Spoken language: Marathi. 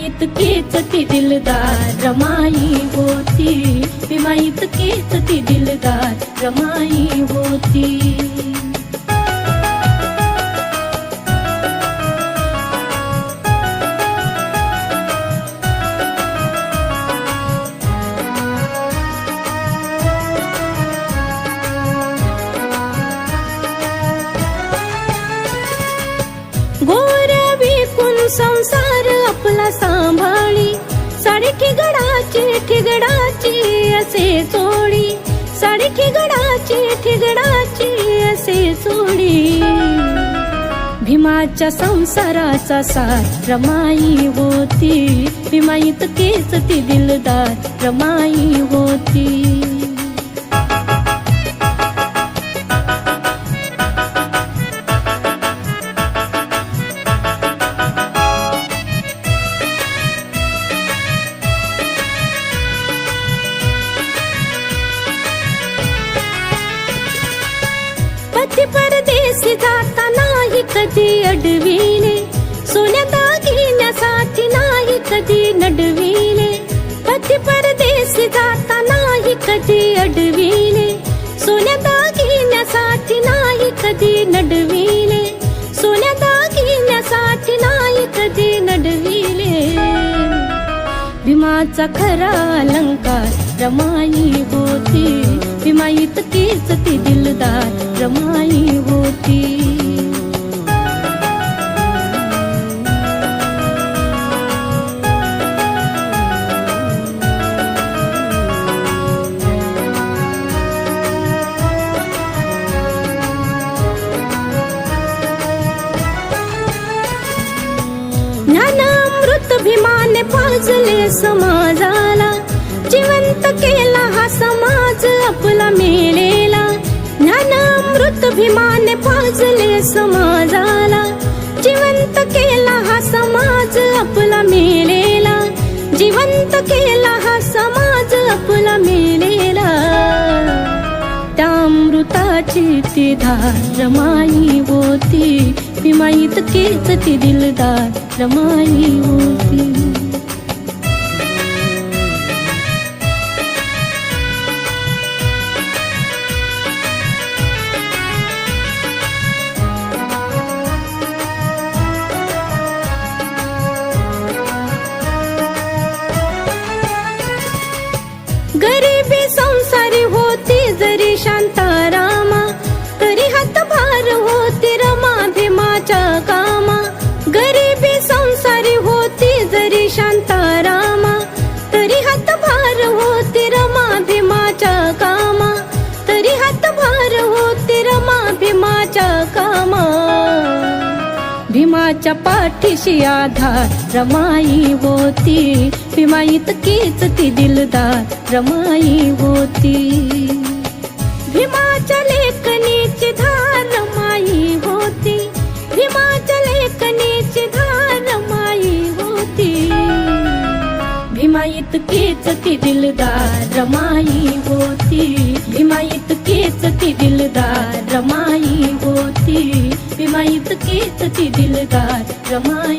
इतकीच ती दिलदार रमाई होती, भीमा इतकीच ती दिलदार रमाई होती. गोऱ्या विकून संसार आपला सांभाळी, साडी ठिगडाची असे चोळी, साडी ठिगडाची असे चोळी. भीमाच्या संसाराचा सार रमाई होती, भीमा इतकीच ती दिलदार रमाई होती. पती परदेशी जाता नाही कधी अडविले, सोन्या दागिन्यासाठी नाही कधी नडविले. पती परदेशी जाता नाही कधी अडविले, सोन्या दागिन्यासाठी नाही कधी नडविले. सोन्या दागिन्यासाठी नाही कधी नडविले. भीमाचा खरा अलंकार रमाई होती, भीमा इतकीच ती दिलदार रमाई होती. ज्ञानामृत भीमाने पाजले समाजाला, जिवंत केला हा समाज आपला मेलेला. ज्ञानामृत भीमाने पाजले समाजाला, जिवंत केला हा समाज आपला मेलेला. जिवंत केला हा समाज आपला मेलेला. त्या अमृताची ती धार रमाई होती, भीमा इतकीच ती दिलदार रमाई होती. गरीबी संसारी होती जरी शांतारामा, तरी हातभार होती रमा भीमाच्या कामा. गरीबी संसारी होती जरी शांतारामा, तरी हातभार होती रमा भीमाच्या कामा. तरी हातभार होती रमा भीमाच्या कामा. भीमाच्या पाठीशी आधार रमाई होती, भीमा इतकीच ती दिलदार रमाई होती. भीमाच्या लेखणीची धार रमाई होती, भीमाच्या लेखणीची धार रमाई होती. भीमा इतकीच ती दिलदार रमाई होती, भीमा इतकीच ती दिलदार रमाई होती. भीमा इतकीच ती दिलदार रमाई